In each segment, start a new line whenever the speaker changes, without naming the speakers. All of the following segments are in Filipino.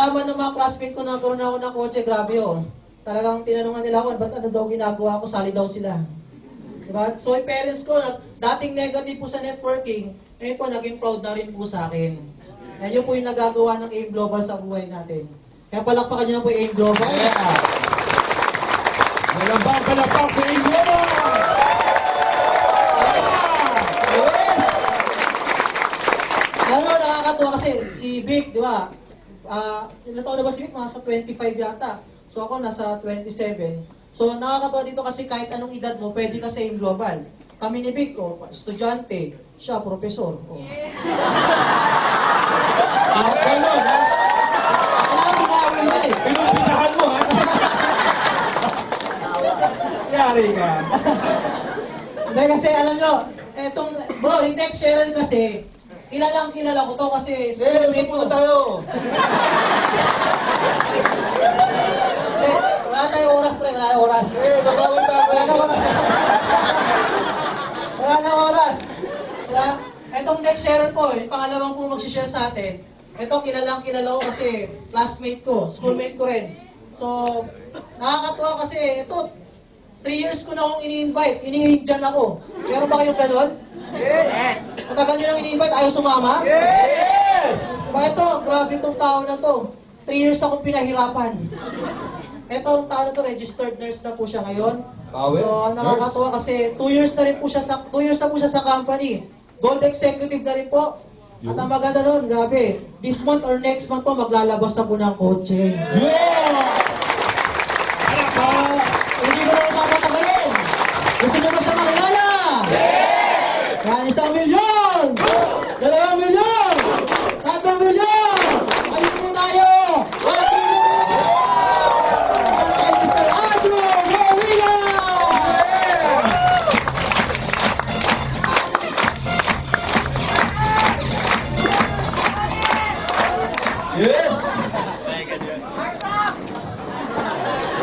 nalaman ng mga classmate ko na nagkaroon ako ng kotse, grabe oh. Talagang tinanungan nila ako, ba't ano daw ginagawa ko, sali daw sila. Diba? So yung parents ko, dating negative po sa networking, ngayon po naging proud na rin po sa akin. Yan yun po yung nagagawa ng AIM Global sa buhay natin. Kaya palakpakan nyo na po yung AIM Global.
Yeah! Malambang palakpak sa AIM Global!
Ano, nakakatuwa kasi si Vic, di ba? Ilan taon na ba si Vic? Mga sa 25 yata. So ako nasa 27. So nakakatuwa dito kasi kahit anong edad mo, pwede ka sa AIM Global. Kami ni Vic, estudyante, siya, profesor. Ganun, ha? Kailangan pinawin na eh.
Pinumpisahan mo, ha? Yari ka.
Hindi kasi alam nyo, bro, yung next sharer kasi, kilala ko to kasi schoolmate ko.
tayo.
Wala tayong oras, pre. Wala tayong oras.
Babawal pa ako.
Wala na oras. Wala na oras. Diba? Etong next sharer ko, yung pangalawang po mag-share sa atin. Ito, kilala ko kasi classmate ko, schoolmate ko rin. So, nakakatuwa kasi ito, 3 years ko na akong ini-invite. Ini-Indian ako. Meron ba kayong ganon?
Yes!
Matagal nyo lang ini-invite, ayaw sumama?
Yes!
Diba ito, grabe itong tao na to. 3 years akong pinahirapan. Ito, ang tao na to, registered nurse na po siya ngayon.
Power?
So, ang nakakatuwa kasi 2 years na rin po siya sa 2 years na po siya sa company. Gold executive na rin po. At ang maganda nun, grabe, this month or next month po, maglalabas na po ng kotse.
Yeah!
Hindi ko na mapapagayin. Gusto nyo ba siya makilala? Yes! Yan, 1 milyon! 2 milyon! 3 milyon! Ayun po tayo!
Yes!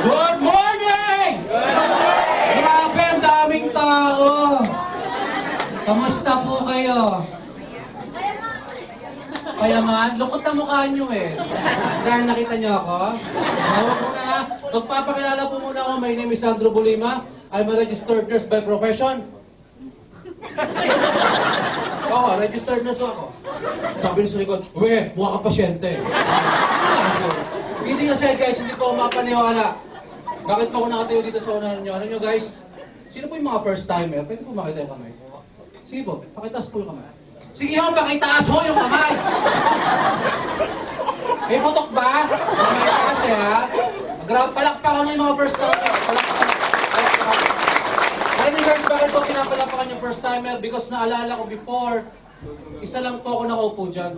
Good morning! Grabe, ang daming tao! Kamusta po kayo? Payaman? Lungkot na mukha nyo eh. Dahil nakita nyo ako? Huwag muna. Magpapakilala po muna ako. My name is Sandro Bulima. I'm a registered nurse by profession. Oo, registered nurse ako. Sabi niyo sa likod, "Uwe, buha ka pasyente." Hindi kasi guys, hindi ko mapaniwala. Bakit pa ako nakatayo dito sa unahan nyo? Ano nyo guys? Sino po yung mga first timer? Pwede po makita yung kamay? Sige po, pakitaas po yung kamay. Sige ho, pakitaas ho yung kamay! May putok ba? Pakitaas eh ha? Palakpakan nyo yung mga first timer. Palakpakan. Alam niyo guys, bakit ko pinapalakpakan yung first timer? Because naalala ko before, isa lang po ako nakaupo dyan.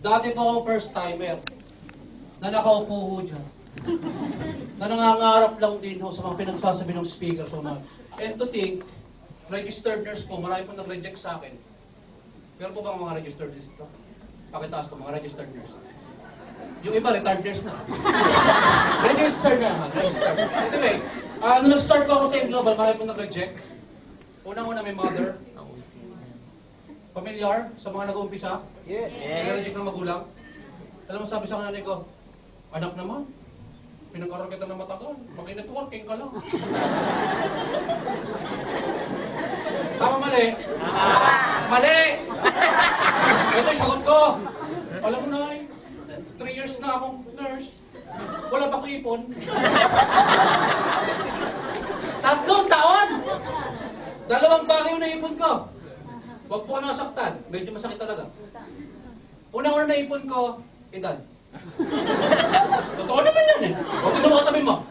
Dati po ako first timer na nakaupo ho dyan. Na nangangarap lang din ho sa mga pinagsasabi ng speaker. So, and to think, registered nurse po, marami po nag-reject sa akin. Pero po ba mga registered nurse ito? Pakitaas po, mga registered nurse. Yung iba, retired nurse na. Registered na, registered. Anyway, nung nag-start po ako sa AIM Global, marami po nag-reject. Unang-una may mother. Familiar sa mga nag-uumpisa? Yes. Nag-reject ng magulang. Alam mo, sabi sa nanay ko, "Anak naman, pinag-aral kita na matagal. Mag-networking ka lang." Tama, mali? Mali! Ito yung sagot ko. Alam mo na, 3 years na akong nurse. Wala pa ko ipon. 3 taon! 2 bagay na ipon ko. Huwag po nasaktan. Medyo masakit talaga. Unang-una na ipon ko, edad. Totoo naman yan eh. Huwag ka makatabi mo.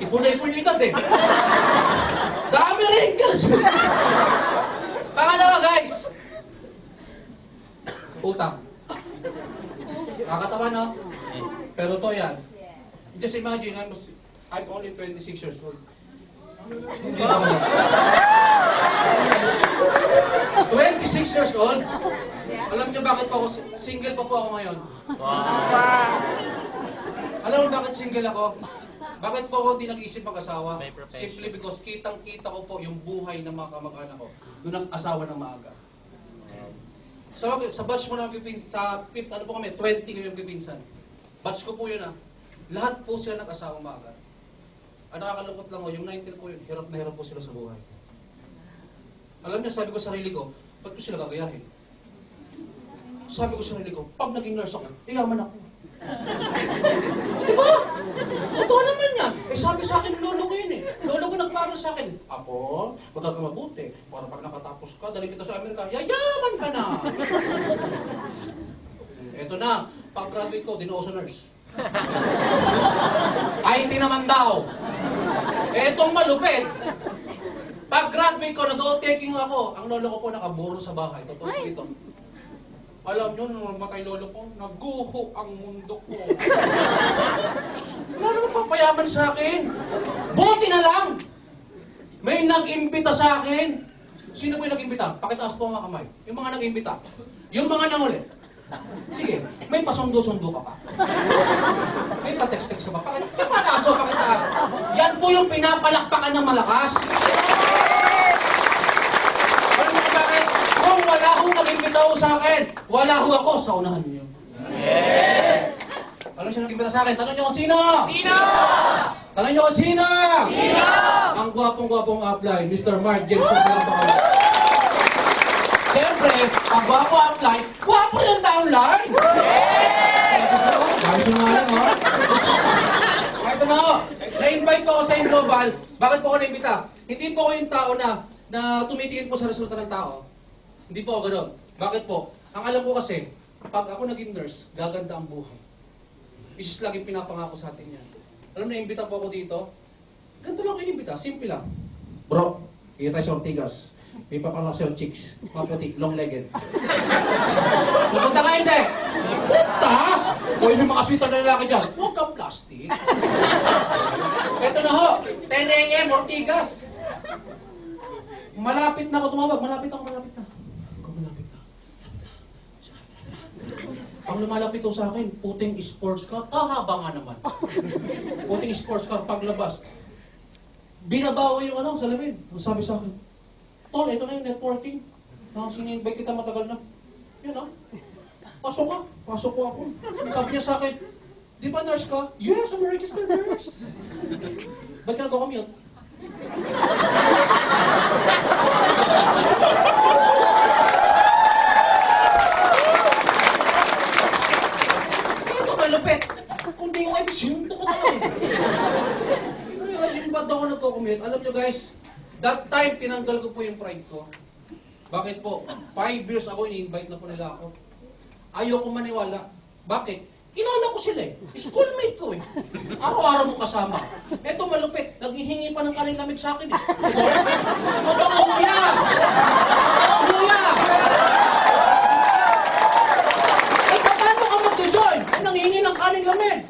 Ipon na ipon yung edad eh. Dami wrinkles. Pangalawa guys. Utang. Kakatawa no? Pero to yan. Just imagine, I'm only 26 years old. Hindi naman. 26 years old? Alam niyo bakit pa ako, single pa po ako ngayon? Wow! Alam mo bakit single ako? Bakit po ako hindi nag-iisip mag-asawa? Simply because kitang-kita ko po yung buhay ng mga kamag-anak ko. Doon ang asawa ng maaga. Sa batch mo na sa fifth, ano po kami, 20 kami magpipinsan. Batch ko po yun Lahat po sila nag-asawang maaga. Ang nakakalungkot lang yung 19 po yun, hirap na hirap po sila sa buhay. Alam niyo, sabi ko sa sarili ko, ba't ko sila gagayahin? Sabi ko sa sarili ko, pag naging nurse ako, yaman ako. Diba? Totoo naman yan. Sabi sa akin, lolo ko yun Lolo ko nagparo sa akin. Apo, magkag ka mabuti. Para pag nakatapos ka, dali kita sa Amerika, yayaman ka na. Eto na, pag-graduate ko, dinuo sa nurse. Ay, hindi naman daw. Etong malupit. Pag-graduate ko, nag-o-taking ako. Ang lolo ko po nakaburo sa bahay. Totoo po ito. Alam nyo, nung namatay lolo ko, naguho ang mundo ko. Wala naman papayaman sa akin. Buti na lang! May nag-imbita sa akin. Sino po yung nag-imbita? Pakitaas po ang mga kamay. Yung mga nag-imbita. Yung mga nangulit. Sige, may pasundo-sundo ka pa. May pa-text-text ka pa. Pakitaas. Yan po yung pinapalakpakan ng malakas. Alam mo bakit? Kung wala hong nag-imbita ho sa akin, wala ho ako sa unahan niyo. Yes! Alam siya nag-imbita sa akin, tanong niyo kung sino? Sino? Tanong niyo kung sino? Sino? Ang gwapong-gwapong upline, Mr. Mark James. Siyempre, ang gwapo upline, gwapo yung downline! Yes! Dahil singalan, ho? Ito na ho, na-invite ko ako sa Global. Bakit po ako na-imbita? Hindi po ako yung tao na tumitingin po sa resulta ng tao. Hindi po ako gano'n. Bakit po? Ang alam ko kasi, pag ako naging nurse, gaganda ang buhay. Isis laging pinapangako sa atin yan. Alam na, imbita po ako dito. Ganito lang kayo imbita, simple lang. Bro, kita tayo sa Ortigas. May papangako sa'yo chicks. Maputi, long-legged. Napunta ka hindi? Punta! Huwag may makasita na lalaki dyan. Huwag kang plastic. Ito na ho, 10 a.m. Ortigas. Malapit na ako tumawag. Malapit na. Ang lumalapit ko sa akin, puting sports car. Haba nga naman. Puting sports car, paglabas. Binabawa yung salamin. Sabi sa akin, Tol, ito na yung networking. Sininvite kita matagal na. Yun Pasok ka. Pasok ko ako. Sabi niya sa akin, di ba nurse ka? Yes, I'm a registered nurse. Ba't ka nagko-commute? Lupit. Kung di ko kayo, sinto ko talaga. Imagine ba't ako nagko-commute? Alam nyo guys, that time, tinanggal ko po yung pride ko. Bakit po? 5 years ako, ini-invite na po nila ako. Ayoko maniwala. Bakit? Kilala ko sila Schoolmate ko Araw-araw mo kasama. Eto malupit, naghihingi pa ng kanilamig sa akin Totoo, kuya! Kuya! Nanghingi ng kaning lamin.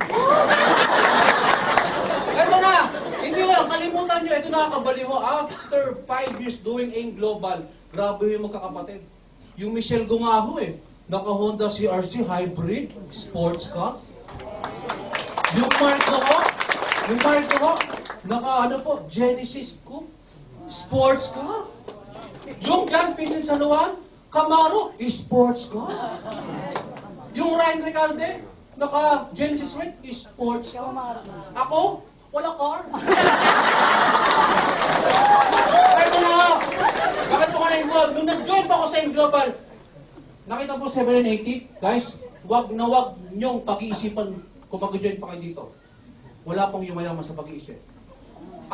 Ito na, hindi ko kalimutan nyo, ito nakakabali mo. After 5 years doing AIM Global, grabe yung magkakapatid. Yung Michelle Gungaho naka-Honda CRC Hybrid Sports Car. Yung Mark ko, naka Genesis Coupe Sports Car. Yung John Vincent Saluan, Camaro, Sports Car. Yung Ryan Recalde, naka-Genesis Red, sports car. Ako, wala car. Ito na nga. Bakit po ka na-involved? Nung nag-join pa ako sa Global, nakita po 780. Guys, wag nyong pag-iisipan kung mag-join pa kayo dito. Wala pong yumayaman sa pag-iisip.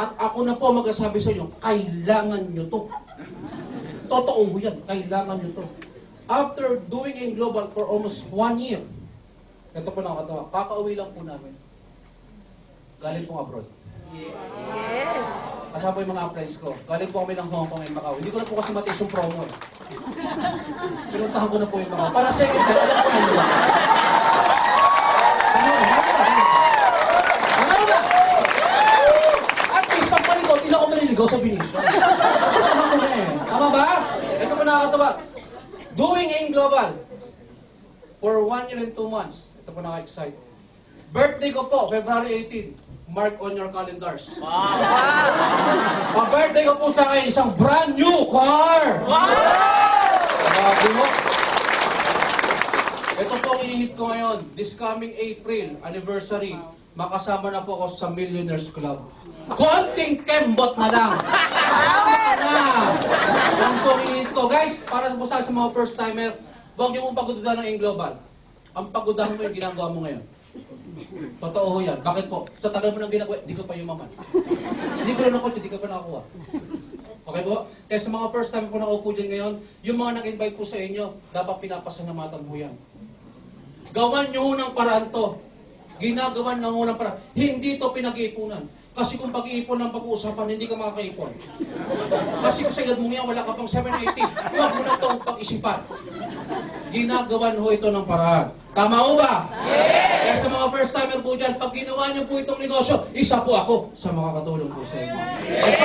At ako na po mag-asabi sa inyo, kailangan nyo to. Totoo yan, kailangan nyo to. After doing AIM Global for almost 1 year, ito po nakakatawa, kakauwi lang po namin. Galing po abroad. Yes! Kasama po yung mga applies ko. Galing po kami ng Hong Kong and Macau. Hindi ko na po kasi matiis yung promo Pinuntahan ko na po yung Macau. Para second time, alam ko na yun. Ano ba? At least, pagpalikot, hindi ako maliligaw sa Benicio. Tama ba? Ito po nakakatawa. Doing AIM Global for 1 year and 2 months. Ito po nakaka-excite. Birthday ko po, February 18. Mark on your calendars. Wow! Ang birthday ko po sa akin, isang brand new car! Wow! Grabe mo. init ko ngayon, this coming April, anniversary, makasama na po ako sa Millionaires Club. Konting kembot na lang. Tama na. Yan po ang init ko. Guys, para po sa mga first timer, huwag niyo mong pagududan ng Global. Ang pagudahan mo yung ginagawa mo ngayon. Totoo ho yan. Bakit po? Sa tagal mo nang ginagawa, di ka pa yumaman. Hindi ko lang kotse, di ka pa nakakuha. Okay po? Kaya sa mga first time po nakaupo dyan ngayon, yung mga nag-invite po sa inyo, dapat pinapasalamatan mo yan. Gawan nyo ng paraan to. Ginagawan ng unang paraan. Hindi to pinag-iipunan. Kasi kung pag-iipon ng pag-uusapan, hindi ka makakaipon. Kasi kung sa edad mo yan, wala ka pang 780. Huwag mo na itong pag-isipan. Ginagawan ho ito ng paraan. Tama ho ba? Yes! Kaya sa mga first timer po dyan, pag ginawa niyo po itong negosyo, isa po ako sa makakatulong po sa inyo. Yes!